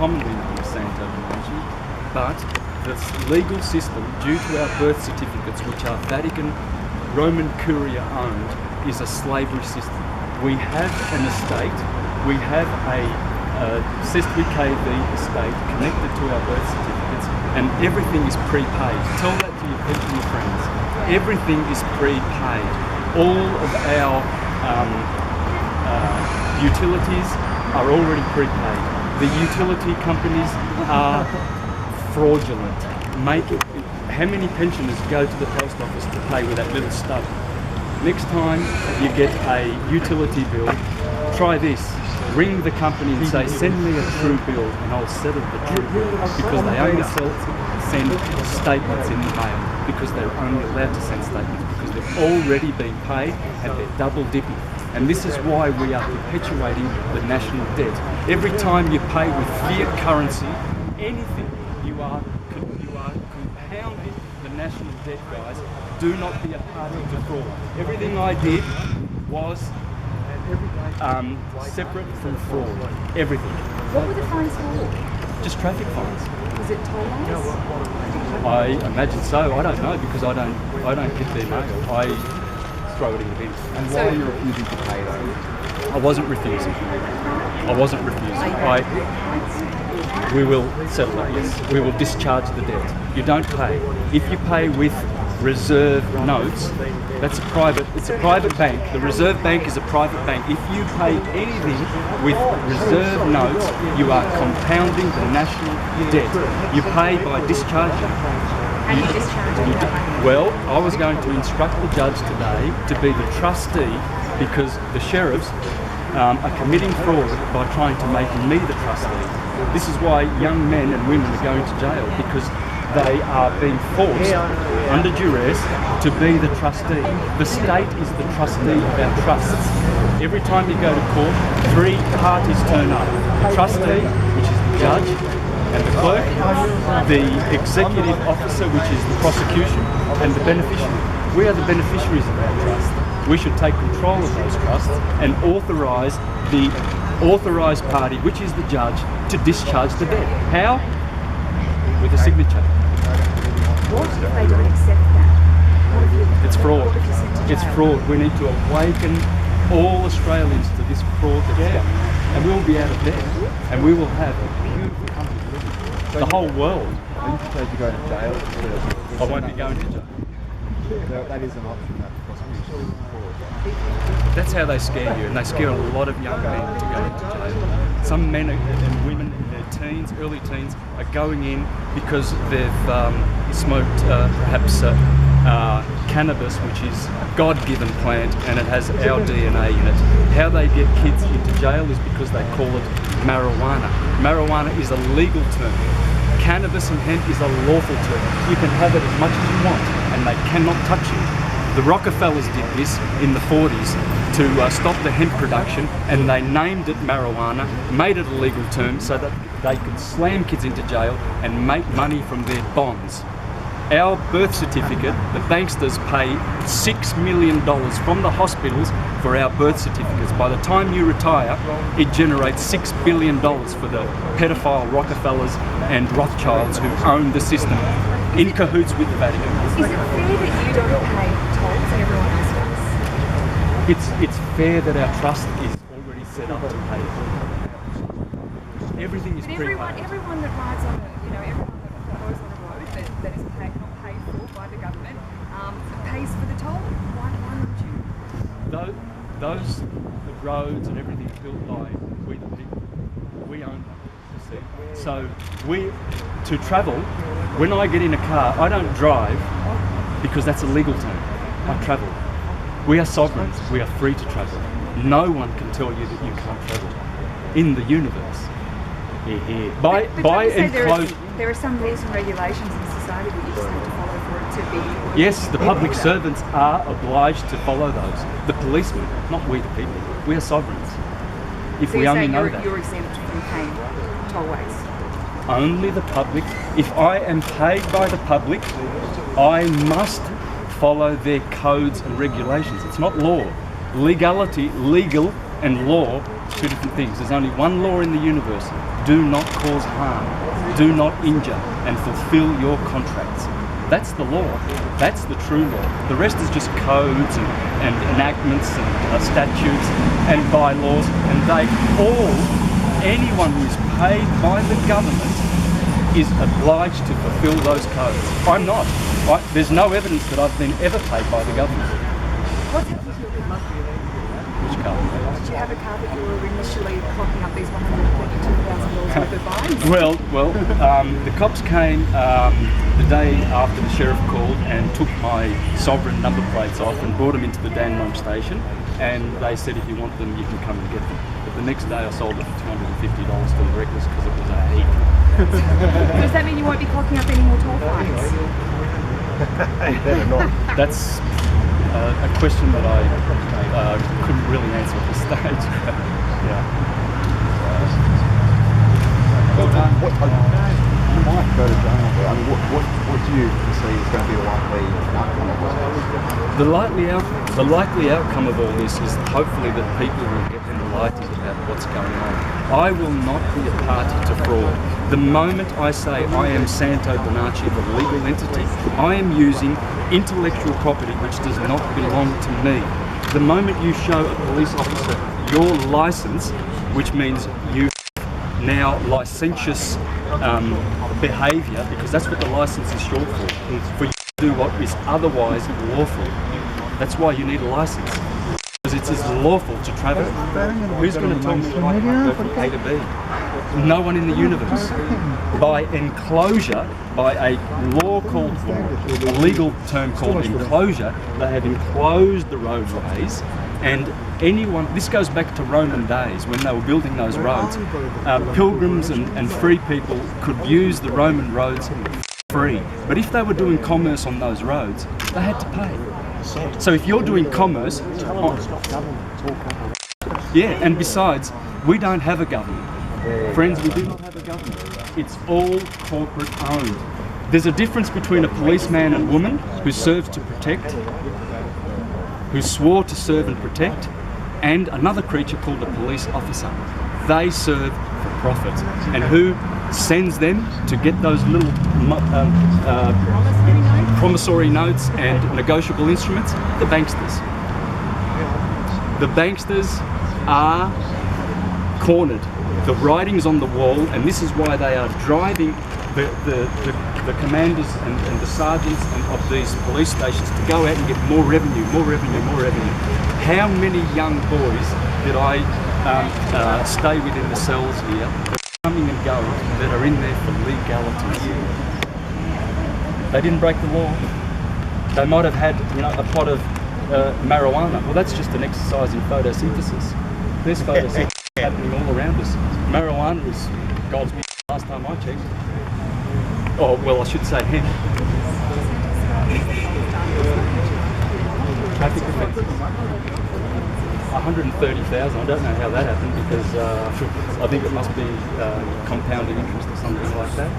commonly known as Santos arrangement, but the legal system, due to our birth certificates, which are Vatican Roman Curia owned, is a slavery system. We have an estate, we have a Sestri KV estate connected to our birth certificates, and everything is prepaid. Tell that to your pensioner friends. Everything is prepaid. All of our utilities are already prepaid. The utility companies are fraudulent. How many pensioners go to the post office to pay with that little stub? Next time you get a utility bill, try this. Ring the company and say, send me a true bill and I'll settle the true bill, because they only send statements in the mail, because they're only allowed to send statements because they've already been paid and they're double dipping. And this is why we are perpetuating the national debt. Every time you pay with fiat currency, anything, you are compounding the national debt, guys. Do not be a party to fraud. Everything I did was separate from fraud. Everything. What were the fines for? Just traffic fines. Was it toll laws? I imagine so. I don't know, because I don't get their mail. I throw it in the bin. And why are you refusing to pay though? I wasn't refusing. We will settle it, yes. We will discharge the debt. You don't pay. If you pay with reserve notes, it's a private bank. The Reserve Bank is a private bank. If you pay anything with reserve notes, you are compounding the national debt. You pay by discharging. How do you discharge it? Well, I was going to instruct the judge today to be the trustee, because the sheriffs are committing fraud by trying to make me the trustee. This is why young men and women are going to jail, because they are being forced under duress to be the trustee. The state is the trustee of our trusts. Every time you go to court, three parties turn up. The trustee, which is the judge, and the clerk, the executive officer, which is the prosecution, and the beneficiary. We are the beneficiaries of our trust. We should take control of those trusts and authorise the authorised party, which is the judge, to discharge the debt. How? With a signature. What if they don't accept that? It's fraud. It's fraud. We need to awaken all Australians to this fraud that's going on. And we will be out of debt. And we will have a beautiful country to live in. The whole world. Are you prepared to go to jail? I won't be going to jail. That is an option, that prosecution. That's how they scare you, and they scare a lot of young men to go into jail. Some men and women in their teens, early teens, are going in because they've smoked perhaps cannabis, which is a God-given plant, and it has our DNA in it. How they get kids into jail is because they call it marijuana. Marijuana is a legal term. Cannabis and hemp is a lawful term. You can have it as much as you want, and they cannot touch you. The Rockefellers did this in the 40s to stop the hemp production, and they named it marijuana, made it a legal term so that they could slam kids into jail and make money from their bonds. Our birth certificate, the banksters pay $6 million from the hospitals for our birth certificates. By the time you retire, it generates $6 billion for the pedophile Rockefellers and Rothschilds who own the system, in cahoots with the Vatican. Is it fair that you don't pay tolls and everyone else does? It's fair that our trust is already set up to pay. Everything is prepaid. Everyone that rides on everyone that goes on a road that is not paid for by the government pays for the toll. Why don't you? Those the roads and everything built by we the people. We own them. You see? So to travel, when I get in a car, I don't drive because that's a legal term. I travel. We are sovereigns. We are free to travel. No one can tell you that you can't travel in the universe. By enclosed. There are some rules and regulations in society that you just have to follow for it to be. Yes, the public servants are obliged to follow those. The policemen, not we the people. We are sovereigns. If So we you're only saying know you're, that. you're exempt from paying tollways? Only the public. If I am paid by the public, I must follow their codes and regulations. It's not law. Legal and law, two different things. There's only one law in the universe. Do not cause harm. Do not injure and fulfill your contracts. That's the law. That's the true law. The rest is just codes and enactments and statutes and bylaws, and anyone who is paid by the government is obliged to fulfill those codes. I'm not. There's no evidence that I've been ever paid by the government. What's happened to your good luck? Which car? Did you have a car that you were initially clocking up these $132,000 worth of fines? Well, the cops came the day after the sheriff called and took my sovereign number plates off and brought them into the Dandenong station, and they said if you want them you can come and get them. But the next day I sold it for $250 to the reckless because it was a heap. Does that mean you won't be clocking up any more toll fines? That's a question that I couldn't really answer at this stage. Yeah. You might go to jail, but I mean, what do you see is going to be the likely outcome of this? The likely outcome of all this is hopefully that people will get enlightened about what's going on. I will not be a party to fraud. The moment I say I am Santo BONACCI, the legal entity, I am using intellectual property which does not belong to me. The moment you show a police officer your license, which means you now licentious behaviour, because that's what the license is short for you to do what is otherwise lawful. That's why you need a license, because it is lawful to travel. Who's going to tell me that I can't go from A to B? No one in the universe. By enclosure, by a law called, a legal term called enclosure, they have enclosed the roadways, and anyone, this goes back to Roman days when they were building those roads. Pilgrims and free people could use the Roman roads free, but if they were doing commerce on those roads, they had to pay. So if you're doing commerce, yeah, and besides, we don't have a government. Friends, we do not have a government. It's all corporate owned. There's a difference between a policeman and woman who serves to protect, who swore to serve and protect, and another creature called a police officer. They serve for profit. And who sends them to get those little promissory notes and negotiable instruments? The banksters. The banksters are cornered. The writing's on the wall, and this is why they are driving the commanders and the sergeants of these police stations to go out and get more revenue, more revenue, more revenue. How many young boys did I stay within the cells here, coming and going, that are in there for legalities? They didn't break the law. They might have had, a pot of marijuana. Well, that's just an exercise in photosynthesis. There's photosynthesis happening all around us. Marijuana is God's last time I checked. Oh, well, I should say him. Traffic offence. 130,000. I don't know how that happened, because I think it must be compounded interest or something like that.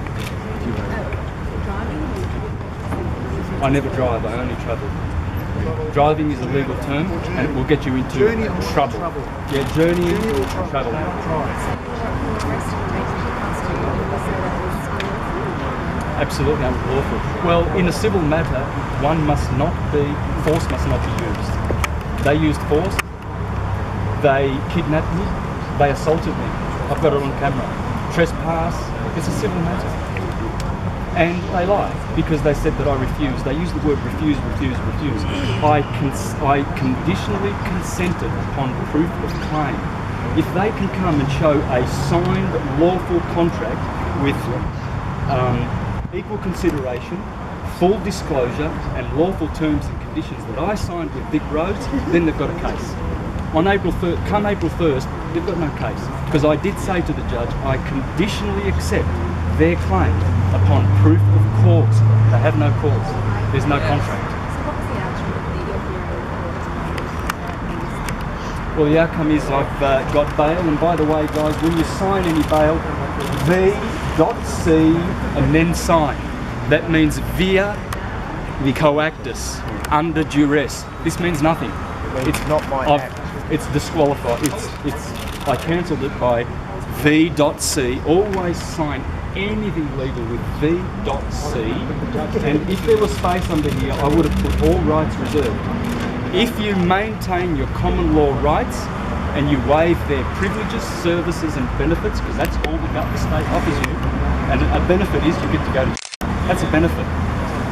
I never drive, I only travel. Driving is a legal term, and it will get you into trouble. Yeah, journeying or travel. Absolutely unlawful. Well, in a civil matter, force must not be used. They used force, they kidnapped me, they assaulted me. I've got it on camera. Trespass, it's a civil matter. And they lied because they said that I refused. They used the word refuse, refuse, refuse. I conditionally consented upon proof of claim. If they can come and show a signed lawful contract with equal consideration, full disclosure and lawful terms and conditions that I signed with Vic Roads, then they've got a case. On come April 1st, they've got no case, because I did say to the judge, I conditionally accept their claim upon proof of cause. They have no cause. There's no contract. Well, the outcome is I've got bail, and by the way, guys, when you sign any bail, V.C. and then sign. That means via the coactus, under duress. This means nothing. It's not my act. It's disqualified. It's. I cancelled it by v.c. Always sign anything legal with v.c. And if there was space under here, I would have put all rights reserved. If you maintain your common law rights and you waive their privileges, services and benefits, because that's all the state offers you, and a benefit is you get to go to that's a benefit.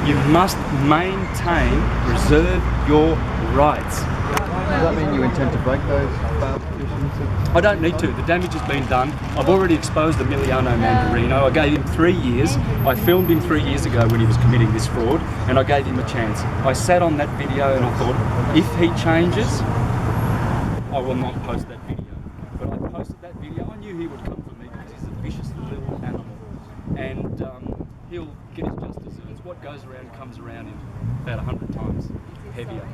You must maintain, reserve your rights. Does that mean you intend to break those bail conditions? I don't need to. The damage has been done. I've already exposed Emiliano Mandarino. I gave him 3 years. I filmed him 3 years ago when he was committing this fraud, and I gave him a chance. I sat on that video and I thought, if he changes, I will not post that video. But I posted that video. I knew he would come for me because he's a vicious little animal. And he'll get his just desserts. What goes around comes around in about 100 times heavier.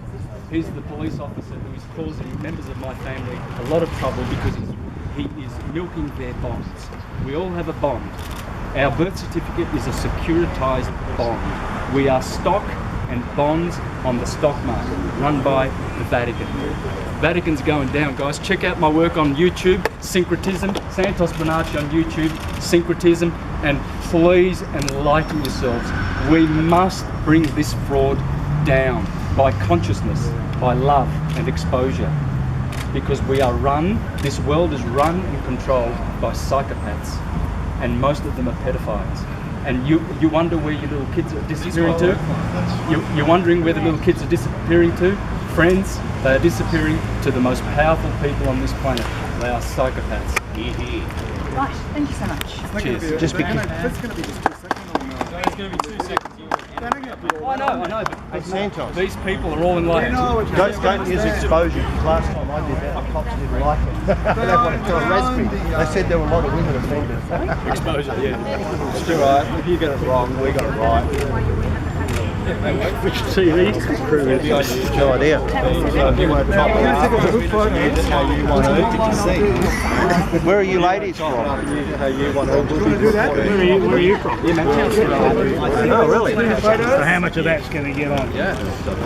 He's the police officer who is causing members of my family a lot of trouble because he is milking their bonds. We all have a bond. Our birth certificate is a securitized bond. We are stock and bonds on the stock market run by the Vatican. Vatican's going down, guys. Check out my work on YouTube, Syncretism, Santos BONACCI on YouTube, Syncretism, and please enlighten yourselves. We must bring this fraud down by consciousness, by love and exposure, because we are run, this world is run and controlled by psychopaths, and most of them are pedophiles. And you wonder where your little kids are disappearing to? You're wondering where the little kids are disappearing to? Friends, they are disappearing to the most powerful people on this planet. They are psychopaths. Right, thank you so much. Cheers. Just because. That's going to be just 2 seconds on It's going to be 2 seconds. I know, but Santos. these people are all in love. Don't use exposure, because last time I did that, the cops didn't like it. They wanted to arrest me. They said there were a lot of women offenders. Exposure, yeah. It's all right. If you get it wrong, we got it right. Which TV crew is the idea? No idea. So if you want to top it up, that's how you want to. Where are you ladies from? How you want to do that? Where are you from? Oh, really? So how much of that's going to get on?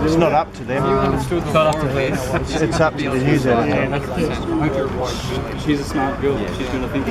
It's not up to them. It's not up to her. It's up to the news editor. She's a smart girl. She's going to think.